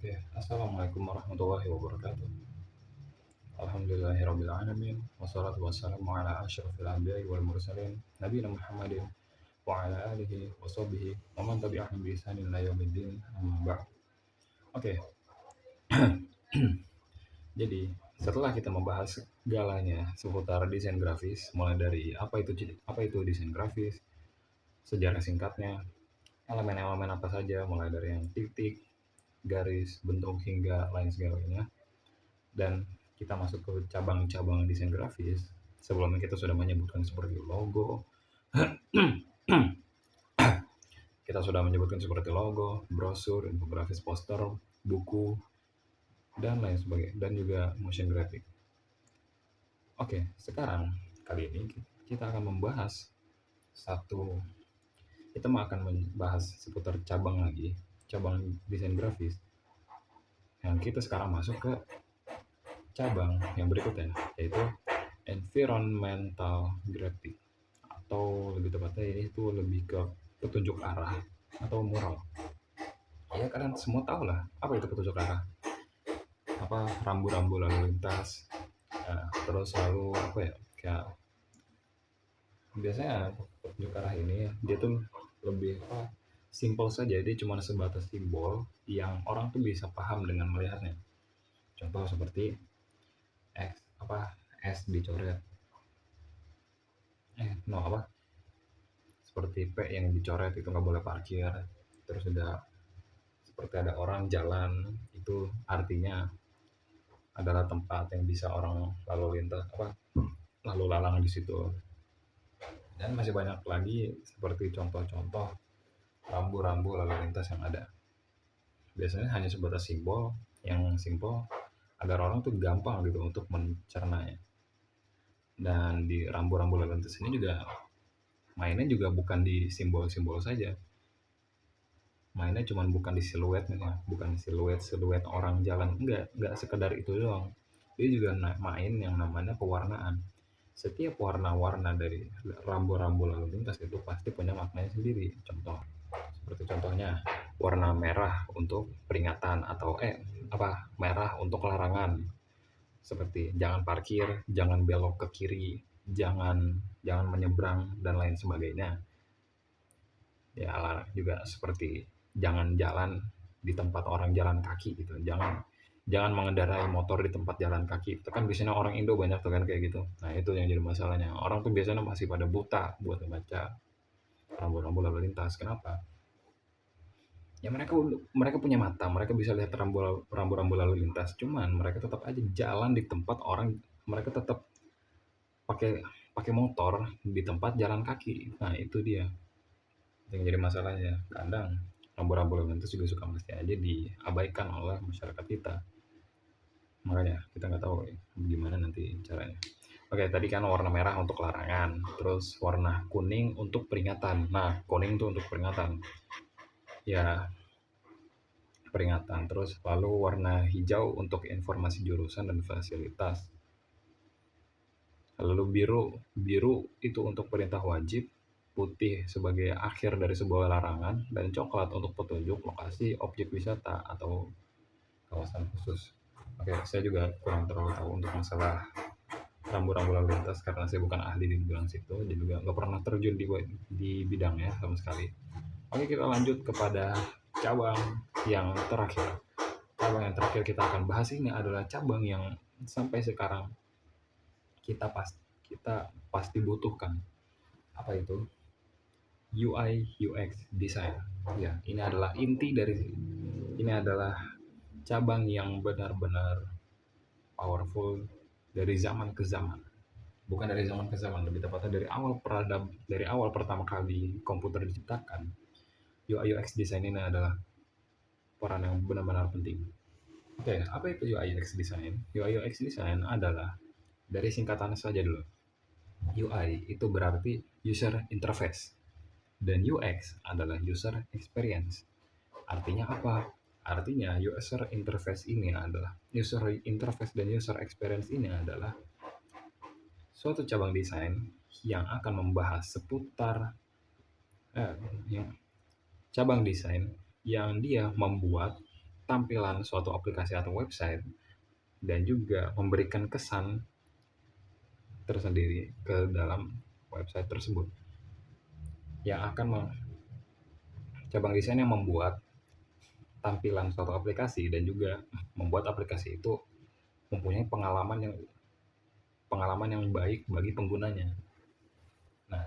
Oke, Assalamualaikum warahmatullahi wabarakatuh. Alhamdulillahirabbil alamin wassalatu wassalamu ala asyrofil anbiya'i wal mursalin nabiyina Muhammadin wa ala alihi wa sahbihi wa man tabi'ahum bi ihsanin ila yaumiddin amma ba'd. Oke, jadi setelah kita membahas segalanya seputar desain grafis, mulai dari apa itu desain grafis, sejarah singkatnya, elemen-elemen apa saja, mulai dari yang titik, garis, bentuk hingga lain sebagainya. Dan kita masuk ke cabang-cabang desain grafis. Sebelumnya kita sudah menyebutkan seperti logo, brosur, infografis, poster, buku, dan lain sebagainya, dan juga motion graphic. Oke, sekarang kali ini kita akan membahas kita akan membahas seputar cabang desain grafis. Yang kita sekarang masuk ke cabang yang berikutnya, yaitu environmental graphic, atau lebih tepatnya ini itu lebih ke petunjuk arah atau mural. Ya kalian semua tahu lah apa itu petunjuk arah, apa rambu-rambu lalu lintas, terus lalu apa ya, kayak biasanya petunjuk arah ini dia tuh lebih simple saja, dia cuma sebatas simbol yang orang tuh bisa paham dengan melihatnya. Contoh seperti S dicoret, seperti P yang dicoret itu nggak boleh parkir. Terus seperti ada orang jalan, itu artinya adalah tempat yang bisa orang lalu lalang di situ. Dan masih banyak lagi seperti contoh-contoh rambu-rambu lalu lintas yang ada. Biasanya hanya sebatas simbol yang simple agar orang tuh gampang gitu untuk mencernanya. Dan di rambu-rambu lalu lintas ini juga mainnya juga bukan di simbol-simbol saja. Mainnya cuma bukan di siluetnya, bukan siluet orang jalan, enggak sekedar itu doang. Dia juga main yang namanya pewarnaan. Setiap warna-warna dari rambu-rambu lalu lintas itu pasti punya maknanya sendiri. Contohnya warna merah untuk peringatan atau merah untuk larangan. Seperti jangan parkir, jangan belok ke kiri, jangan menyeberang dan lain sebagainya. Ya juga seperti jangan jalan di tempat orang jalan kaki gitu, jangan mengendarai motor di tempat jalan kaki. Itu kan biasanya orang Indo banyak tuh kan kayak gitu. Nah itu yang jadi masalahnya, orang tuh biasanya masih pada buta buat membaca rambu-rambu lalu lintas. Kenapa? Ya mereka punya mata, mereka bisa lihat rambu-rambu lalu lintas, cuman mereka tetap aja jalan di tempat orang, mereka tetap pakai pakai motor di tempat jalan kaki. Nah itu dia yang jadi masalahnya. Kadang rambu-rambu lalu lintas juga suka mesti aja diabaikan oleh masyarakat kita, makanya kita nggak tahu gimana nanti caranya. Oke, tadi kan warna merah untuk larangan, terus warna kuning untuk peringatan. Nah kuning itu untuk peringatan, ya peringatan. Terus lalu warna hijau untuk informasi jurusan dan fasilitas. Lalu biru itu untuk perintah wajib, putih sebagai akhir dari sebuah larangan, dan coklat untuk petunjuk lokasi objek wisata atau kawasan khusus. Oke, saya juga kurang terlalu tahu untuk masalah rambu-rambu lalu lintas karena saya bukan ahli di bidang situ, dan juga nggak pernah terjun di bidangnya sama sekali. Oke, kita lanjut kepada cabang yang terakhir. Cabang yang terakhir kita akan bahas ini adalah cabang yang sampai sekarang kita pasti butuhkan. Apa itu? UI UX design. Ya, ini adalah cabang yang benar-benar powerful dari zaman ke zaman. Bukan dari zaman ke zaman, lebih tepatnya dari awal pertama kali komputer diciptakan. UI UX design ini adalah peran yang benar-benar penting. Oke, apa itu UI UX design? UI UX design adalah, dari singkatannya saja dulu. UI itu berarti user interface, dan UX adalah user experience. Artinya apa? Artinya user interface dan user experience ini adalah suatu cabang desain yang akan membahas seputar cabang desain yang dia membuat tampilan suatu aplikasi atau website dan juga memberikan kesan tersendiri ke dalam website tersebut yang akan cabang desain yang membuat tampilan suatu aplikasi dan juga membuat aplikasi itu mempunyai pengalaman yang baik bagi penggunanya. Nah,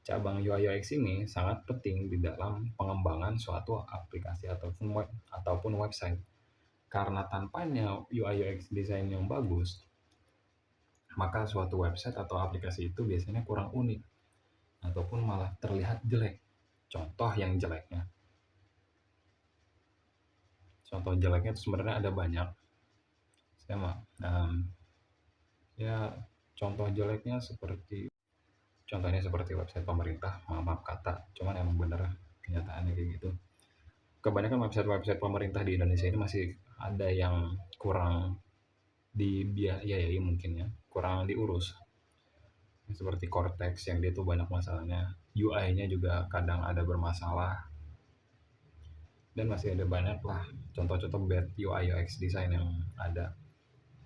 cabang UI UX ini sangat penting di dalam pengembangan suatu aplikasi ataupun website. Karena tanpanya UI UX desain yang bagus, maka suatu website atau aplikasi itu biasanya kurang unik ataupun malah terlihat jelek. Contoh jeleknya itu sebenarnya ada banyak. Ya, contohnya seperti website pemerintah, maaf kata, cuman emang bener kenyataannya kayak gitu. Kebanyakan website pemerintah di Indonesia ini masih ada yang kurang dibiayai mungkin ya, kurang diurus. Seperti Cortex yang dia tuh banyak masalahnya, UI-nya juga kadang ada bermasalah, dan masih ada banyak lah contoh-contoh bad UI UX design yang ada.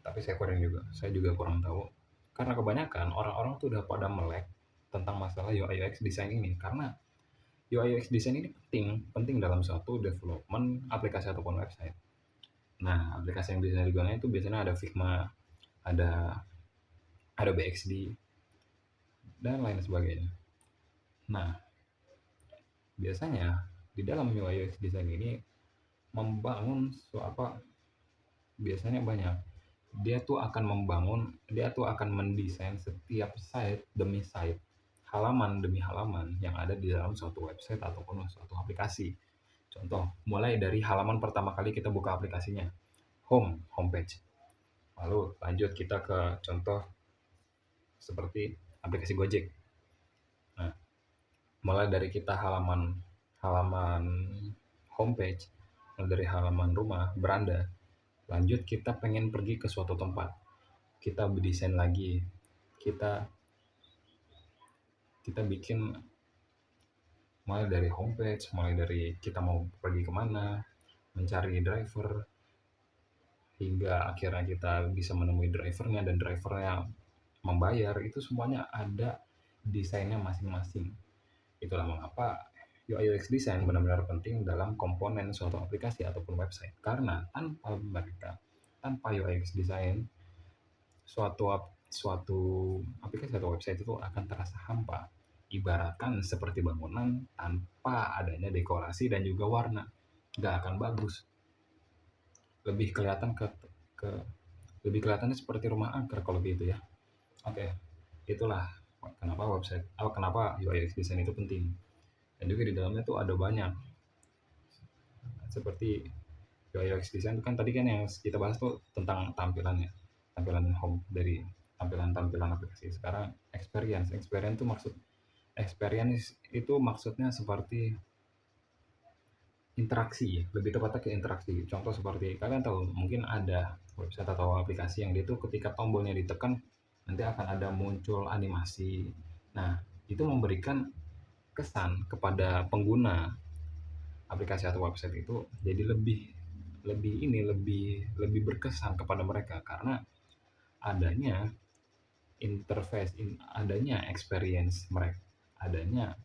Tapi saya juga kurang tahu, karena kebanyakan orang-orang tuh udah pada melek tentang masalah UI UX design ini, karena UI UX design ini penting dalam suatu development aplikasi ataupun website. Nah, aplikasi yang bisa digunakan itu biasanya ada Figma, ada BXD, dan lain sebagainya. Nah, biasanya di dalam UI UX design ini membangun biasanya banyak. Dia tuh akan mendesain setiap site demi site, halaman demi halaman yang ada di dalam suatu website ataupun suatu aplikasi. Contoh, mulai dari halaman pertama kali kita buka aplikasinya, homepage. Lalu lanjut kita ke contoh seperti aplikasi Gojek. Nah, mulai dari kita halaman homepage, mulai dari halaman rumah, beranda, lanjut kita pengen pergi ke suatu tempat, kita berdesain lagi, kita bikin mulai dari homepage, mulai dari kita mau pergi kemana, mencari driver, hingga akhirnya kita bisa menemui drivernya dan drivernya membayar. Itu semuanya ada desainnya masing-masing. Itulah mengapa UI UX design benar-benar penting dalam komponen suatu aplikasi ataupun website, karena tanpa UI UX design suatu aplikasi atau website itu akan terasa hampa, ibaratkan seperti bangunan tanpa adanya dekorasi dan juga warna, nggak akan bagus, lebih kelihatannya seperti rumah angker kalau gitu ya. Oke, itulah kenapa UI UX design itu penting. Dan juga di dalamnya tuh ada banyak, seperti UI UX design kan tadi kan yang kita bahas tuh tentang tampilan home dari tampilan aplikasi. Sekarang experience itu maksudnya seperti interaksi, lebih tepatnya ke interaksi. Contoh seperti kalian tahu mungkin ada website atau aplikasi yang dia tuh ketika tombolnya ditekan nanti akan ada muncul animasi. Nah, itu memberikan kesan kepada pengguna aplikasi atau website itu jadi lebih berkesan kepada mereka, karena adanya adanya experience mereka, adanya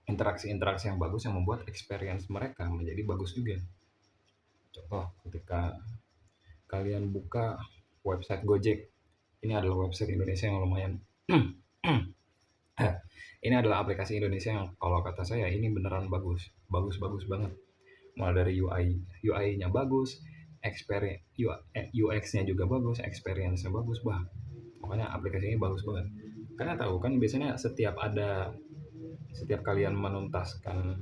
interaksi-interaksi yang bagus yang membuat experience mereka menjadi bagus juga. Contoh, ketika kalian buka website Gojek, ini adalah website Indonesia yang lumayan ini adalah aplikasi Indonesia yang kalau kata saya ini beneran bagus banget. Mulai dari UI-nya bagus, UX-nya juga bagus, experience-nya bagus, pokoknya aplikasi ini bagus banget. Karena tahu kan biasanya setiap kalian menuntaskan,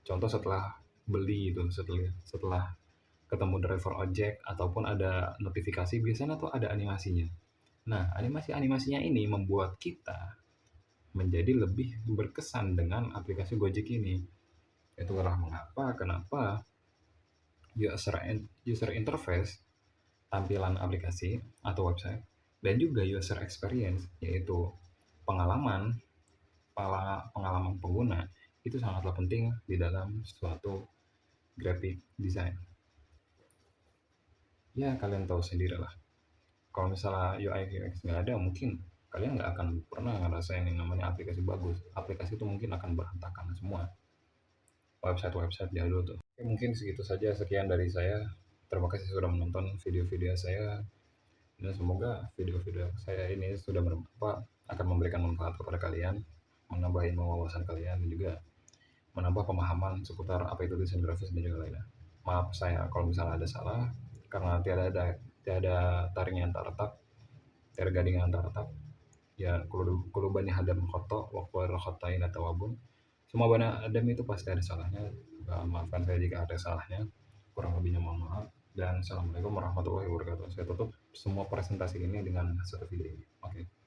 contoh setelah beli itu, setelah ketemu driver ojek ataupun ada notifikasi, biasanya tuh ada animasinya. Nah, animasinya ini membuat kita menjadi lebih berkesan dengan aplikasi Gojek ini. Itulah kenapa user interface, tampilan aplikasi atau website, dan juga user experience, yaitu pengalaman pengguna, itu sangatlah penting di dalam suatu graphic design. Ya kalian tahu sendiri lah, kalau misalnya UI UX nggak ada, mungkin kalian nggak akan pernah ngerasain yang namanya aplikasi bagus. Aplikasi itu mungkin akan berantakan semua, website-website jadul tuh. Oke, mungkin segitu saja, sekian dari saya. Terima kasih sudah menonton video-video saya, dan semoga video-video saya ini sudah akan memberikan manfaat kepada kalian, menambah ilmu wawasan kalian, dan juga menambah pemahaman seputar apa itu desain grafis dan juga lainnya. Maaf saya kalau misalnya ada salah, karena tiada taring yang tak retak, tiada gading yang tak retak. Ya kulo banyak hadam koto waktu ada khotain atau wabun. Semua banyak adam itu pasti ada salahnya. Maafkan saya jika ada salahnya. Kurang lebihnya mohon maaf. Dan assalamualaikum warahmatullahi wabarakatuh. Saya tutup semua presentasi ini dengan satu video ini. Oke.